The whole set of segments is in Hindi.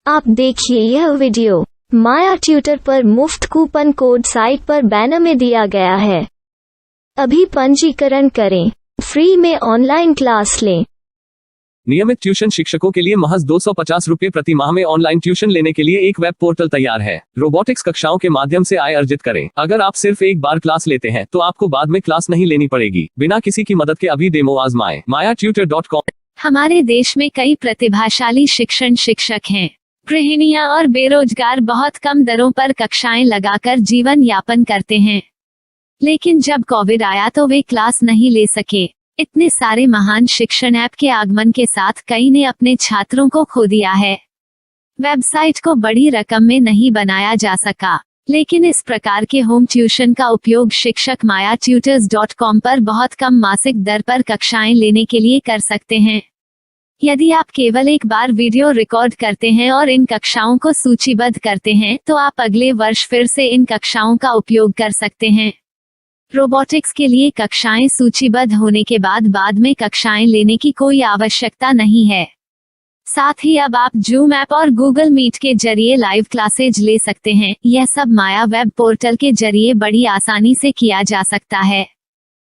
आप देखिए यह वीडियो माया ट्यूटर पर मुफ्त कूपन कोड साइट पर बैनर में दिया गया है। अभी पंजीकरण करें, फ्री में ऑनलाइन क्लास लें। नियमित ट्यूशन शिक्षकों के लिए महज 250 रुपये प्रति माह में ऑनलाइन ट्यूशन लेने के लिए एक वेब पोर्टल तैयार है। रोबोटिक्स कक्षाओं के माध्यम से आय अर्जित करें। अगर आप सिर्फ एक बार क्लास लेते हैं तो आपको बाद में क्लास नहीं लेनी पड़ेगी। बिना किसी की मदद के अभी डेमो आजमाएं। mayatutor.com। हमारे देश में कई प्रतिभाशाली शिक्षक हैं। गृहिणियां और बेरोजगार बहुत कम दरों पर कक्षाएं लगाकर जीवन यापन करते हैं, लेकिन जब कोविड आया तो वे क्लास नहीं ले सके। इतने सारे महान शिक्षण ऐप के आगमन के साथ कई ने अपने छात्रों को खो दिया है। वेबसाइट को बड़ी रकम में नहीं बनाया जा सका, लेकिन इस प्रकार के होम ट्यूशन का उपयोग शिक्षक mayatutors.com पर बहुत कम मासिक दर पर कक्षाएं लेने के लिए कर सकते हैं। यदि आप केवल एक बार वीडियो रिकॉर्ड करते हैं और इन कक्षाओं को सूचीबद्ध करते हैं तो आप अगले वर्ष फिर से इन कक्षाओं का उपयोग कर सकते हैं। रोबोटिक्स के लिए कक्षाएं सूचीबद्ध होने के बाद में कक्षाएं लेने की कोई आवश्यकता नहीं है। साथ ही अब आप जूम ऐप और गूगल मीट के जरिए लाइव क्लासेज ले सकते हैं। यह सब माया वेब पोर्टल के जरिए बड़ी आसानी से किया जा सकता है।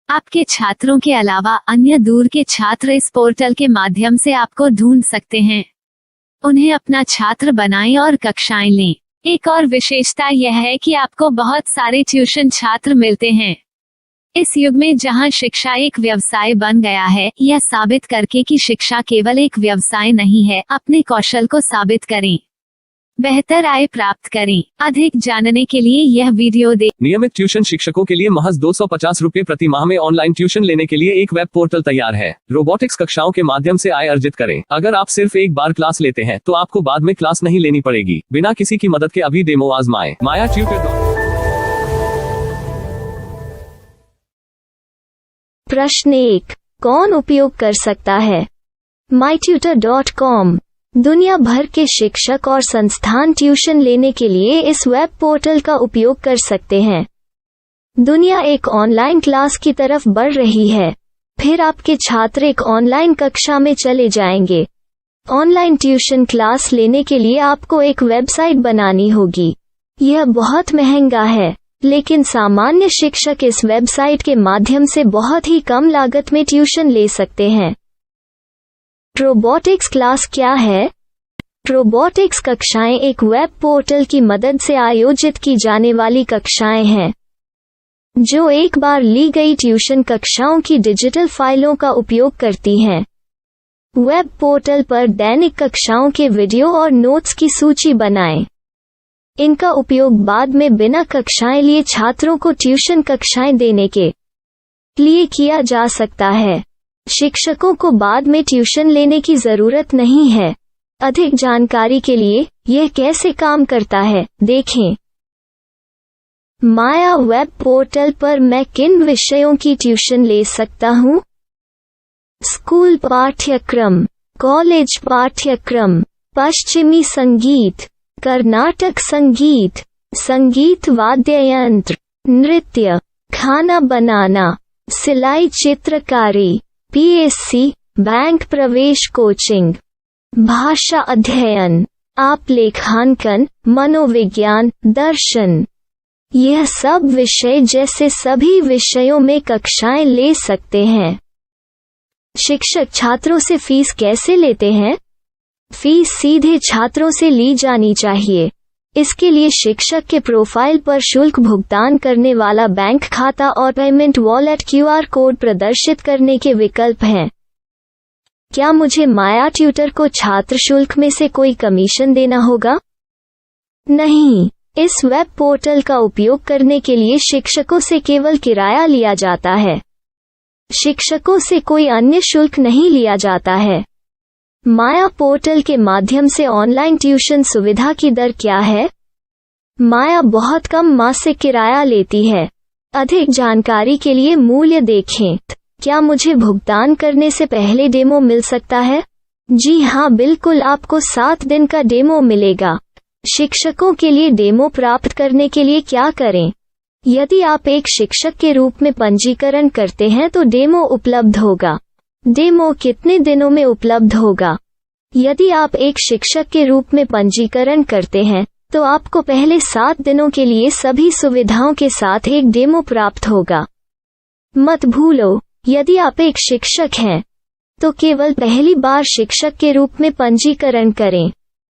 आपके छात्रों के अलावा अन्य दूर के छात्र इस पोर्टल के माध्यम से आपको ढूंढ सकते हैं। उन्हें अपना छात्र बनाएं और कक्षाएं लें। एक और विशेषता यह है कि आपको बहुत सारे ट्यूशन छात्र मिलते हैं। इस युग में जहां शिक्षा एक व्यवसाय बन गया है, यह साबित करके कि शिक्षा केवल एक व्यवसाय नहीं है, अपने कौशल को साबित करें, बेहतर आय प्राप्त करें। अधिक जानने के लिए यह वीडियो देखें। नियमित ट्यूशन शिक्षकों के लिए महज 250 रुपये प्रति माह में ऑनलाइन ट्यूशन लेने के लिए एक वेब पोर्टल तैयार है। रोबोटिक्स कक्षाओं के माध्यम से आय अर्जित करें। अगर आप सिर्फ एक बार क्लास लेते हैं तो आपको बाद में क्लास नहीं लेनी पड़ेगी। बिना किसी की मदद के अभी डेमो आजमाएं। mayatutor.com। प्रश्न 1, कौन उपयोग कर सकता है? mytutor.com दुनिया भर के शिक्षक और संस्थान ट्यूशन लेने के लिए इस वेब पोर्टल का उपयोग कर सकते हैं। दुनिया एक ऑनलाइन क्लास की तरफ बढ़ रही है। फिर आपके छात्र एक ऑनलाइन कक्षा में चले जाएंगे। ऑनलाइन ट्यूशन क्लास लेने के लिए आपको एक वेबसाइट बनानी होगी। यह बहुत महंगा है, लेकिन सामान्य शिक्षक इस वेबसाइट के माध्यम से बहुत ही कम लागत में ट्यूशन ले सकते हैं। रोबोटिक्स क्लास क्या है? रोबोटिक्स कक्षाएं एक वेब पोर्टल की मदद से आयोजित की जाने वाली कक्षाएं हैं, जो एक बार ली गई ट्यूशन कक्षाओं की डिजिटल फाइलों का उपयोग करती हैं। वेब पोर्टल पर दैनिक कक्षाओं के वीडियो और नोट्स की सूची बनाएं। इनका उपयोग बाद में बिना कक्षाएं लिए छात्रों को ट्यूशन कक्षाएं देने के लिए किया जा सकता है। शिक्षकों को बाद में ट्यूशन लेने की जरूरत नहीं है। अधिक जानकारी के लिए यह कैसे काम करता है, देखें। माया वेब पोर्टल पर मैं किन विषयों की ट्यूशन ले सकता हूँ? स्कूल पाठ्यक्रम, कॉलेज पाठ्यक्रम, पश्चिमी संगीत, कर्नाटक संगीत, संगीत वाद्य यंत्र, नृत्य, खाना बनाना, सिलाई चित्रकारी, पीएससी, बैंक प्रवेश कोचिंग, भाषा अध्ययन, आप लेखांकन, मनोविज्ञान, दर्शन। यह सब विषय जैसे सभी विषयों में कक्षाएं ले सकते हैं। शिक्षक छात्रों से फीस कैसे लेते हैं? फीस सीधे छात्रों से ली जानी चाहिए। इसके लिए शिक्षक के प्रोफाइल पर शुल्क भुगतान करने वाला बैंक खाता और पेमेंट वॉलेट क्यूआर कोड प्रदर्शित करने के विकल्प हैं। क्या मुझे माया ट्यूटर को छात्र शुल्क में से कोई कमीशन देना होगा? नहीं, इस वेब पोर्टल का उपयोग करने के लिए शिक्षकों से केवल किराया लिया जाता है। शिक्षकों से कोई अन्य शुल्क नहीं लिया जाता है। माया पोर्टल के माध्यम से ऑनलाइन ट्यूशन सुविधा की दर क्या है? माया बहुत कम मासिक किराया लेती है। अधिक जानकारी के लिए मूल्य देखें। क्या मुझे भुगतान करने से पहले डेमो मिल सकता है? जी हाँ, बिल्कुल, आपको 7 दिन का डेमो मिलेगा। शिक्षकों के लिए डेमो प्राप्त करने के लिए क्या करें? यदि आप एक शिक्षक के रूप में पंजीकरण करते हैं तो डेमो उपलब्ध होगा। डेमो कितने दिनों में उपलब्ध होगा? यदि आप एक शिक्षक के रूप में पंजीकरण करते हैं तो आपको पहले 7 दिनों के लिए सभी सुविधाओं के साथ एक डेमो प्राप्त होगा। मत भूलो, यदि आप एक शिक्षक हैं तो केवल पहली बार शिक्षक के रूप में पंजीकरण करें।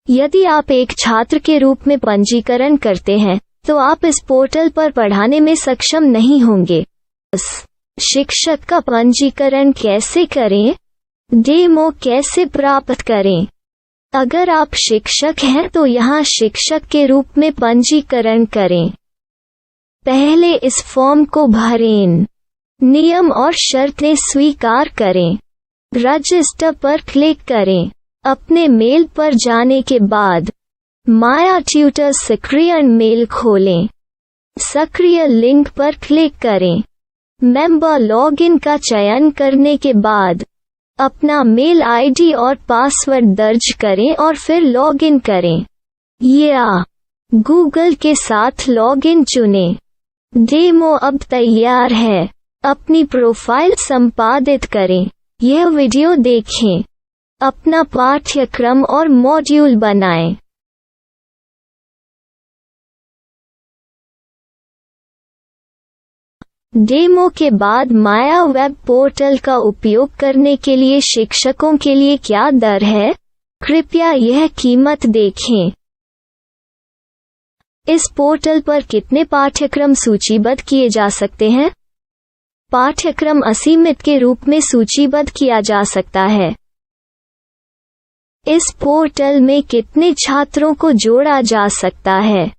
यदि आप एक छात्र के रूप में पंजीकरण करते हैं तो आप इस पोर्टल पर पढ़ाने में सक्षम नहीं होंगे। शिक्षक का पंजीकरण कैसे करें? डेमो कैसे प्राप्त करें? अगर आप शिक्षक हैं तो यहाँ शिक्षक के रूप में पंजीकरण करें। पहले इस फॉर्म को भरें। नियम और शर्तें स्वीकार करें। रजिस्टर पर क्लिक करें। अपने मेल पर जाने के बाद माया ट्यूटर सक्रिय मेल खोलें। सक्रिय लिंक पर क्लिक करें। मेंबर लॉगिन का चयन करने के बाद अपना मेल आईडी और पासवर्ड दर्ज करें और फिर लॉगिन करें या गूगल के साथ लॉगिन चुनें। डेमो अब तैयार है। अपनी प्रोफाइल संपादित करें। यह वीडियो देखें। अपना पाठ्यक्रम और मॉड्यूल बनाएं। डेमो के बाद माया वेब पोर्टल का उपयोग करने के लिए शिक्षकों के लिए क्या दर है? कृपया यह कीमत देखें। इस पोर्टल पर कितने पाठ्यक्रम सूचीबद्ध किए जा सकते हैं? पाठ्यक्रम असीमित के रूप में सूचीबद्ध किया जा सकता है। इस पोर्टल में कितने छात्रों को जोड़ा जा सकता है?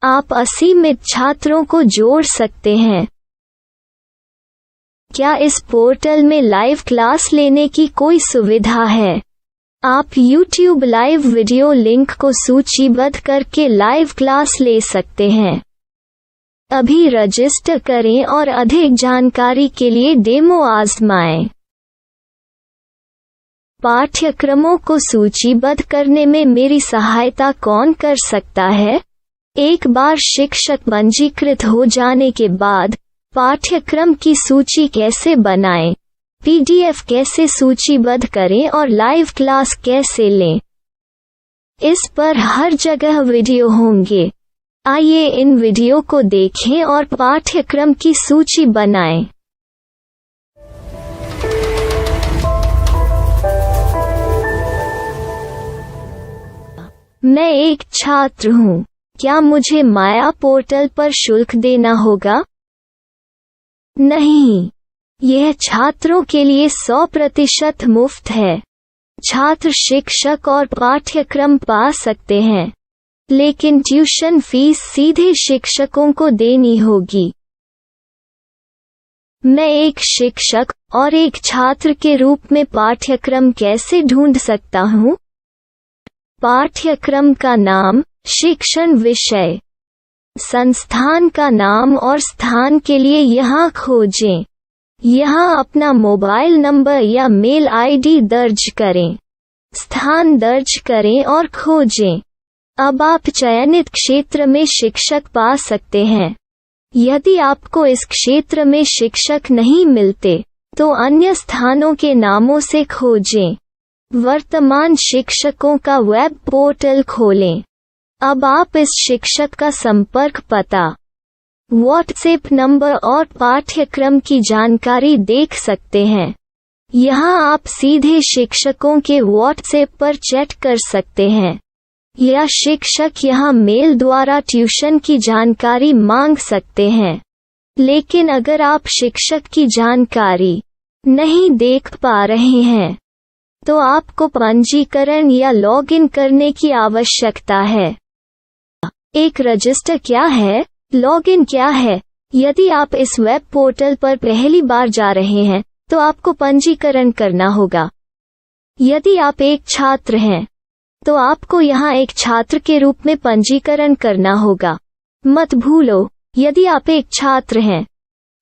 आप असीमित छात्रों को जोड़ सकते हैं। क्या इस पोर्टल में लाइव क्लास लेने की कोई सुविधा है? आप YouTube लाइव वीडियो लिंक को सूचीबद्ध करके लाइव क्लास ले सकते हैं। अभी रजिस्टर करें और अधिक जानकारी के लिए डेमो आजमाएं। पाठ्यक्रमों को सूचीबद्ध करने में मेरी सहायता कौन कर सकता है? एक बार शिक्षक पंजीकृत हो जाने के बाद पाठ्यक्रम की सूची कैसे बनाएं, PDF कैसे सूचीबद्ध करें और लाइव क्लास कैसे लें, इस पर हर जगह वीडियो होंगे। आइए इन वीडियो को देखें और पाठ्यक्रम की सूची बनाएं। मैं एक छात्र हूँ। क्या मुझे माया पोर्टल पर शुल्क देना होगा? नहीं, यह छात्रों के लिए 100% मुफ्त है। छात्र शिक्षक और पाठ्यक्रम पा सकते हैं, लेकिन ट्यूशन फीस सीधे शिक्षकों को देनी होगी। मैं एक शिक्षक और एक छात्र के रूप में पाठ्यक्रम कैसे ढूंढ सकता हूँ? पाठ्यक्रम का नाम, शिक्षण विषय, संस्थान का नाम और स्थान के लिए यहाँ खोजें। यहाँ अपना मोबाइल नंबर या मेल आईडी दर्ज करें। स्थान दर्ज करें और खोजें। अब आप चयनित क्षेत्र में शिक्षक पा सकते हैं। यदि आपको इस क्षेत्र में शिक्षक नहीं मिलते तो अन्य स्थानों के नामों से खोजें। वर्तमान शिक्षकों का वेब पोर्टल खोलें। अब आप इस शिक्षक का संपर्क पता, व्हाट्सएप नंबर और पाठ्यक्रम की जानकारी देख सकते हैं। यहाँ आप सीधे शिक्षकों के व्हाट्सएप पर चैट कर सकते हैं या शिक्षक यहाँ मेल द्वारा ट्यूशन की जानकारी मांग सकते हैं। लेकिन अगर आप शिक्षक की जानकारी नहीं देख पा रहे हैं तो आपको पंजीकरण या लॉगिन करने की आवश्यकता है। एक रजिस्टर क्या है? लॉगिन क्या है? यदि आप इस वेब पोर्टल पर पहली बार जा रहे हैं तो आपको पंजीकरण करना होगा। यदि आप एक छात्र हैं तो आपको यहाँ एक छात्र के रूप में पंजीकरण करना होगा। मत भूलो, यदि आप एक छात्र हैं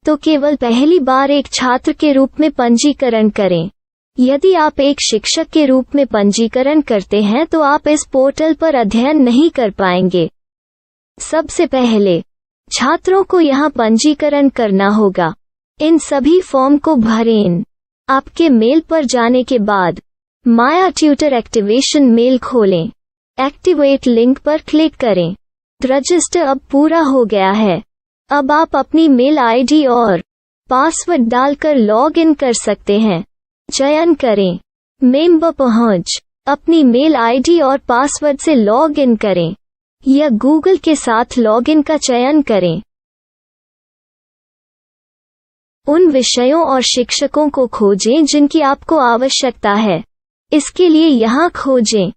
तो केवल पहली बार एक छात्र के रूप में पंजीकरण करें। यदि आप एक शिक्षक के रूप में पंजीकरण करते हैं तो आप इस पोर्टल पर अध्ययन नहीं कर पाएंगे। सबसे पहले छात्रों को यहाँ पंजीकरण करना होगा। इन सभी फॉर्म को भरें। आपके मेल पर जाने के बाद माया ट्यूटर एक्टिवेशन मेल खोलें। एक्टिवेट लिंक पर क्लिक करें। रजिस्टर अब पूरा हो गया है। अब आप अपनी मेल आईडी और पासवर्ड डालकर लॉग इन कर सकते हैं। चयन करें मेंबर पहुंच। अपनी मेल आईडी और पासवर्ड से लॉग इन करें या गूगल के साथ लॉग इन का चयन करें। उन विषयों और शिक्षकों को खोजें जिनकी आपको आवश्यकता है। इसके लिए यहाँ खोजें।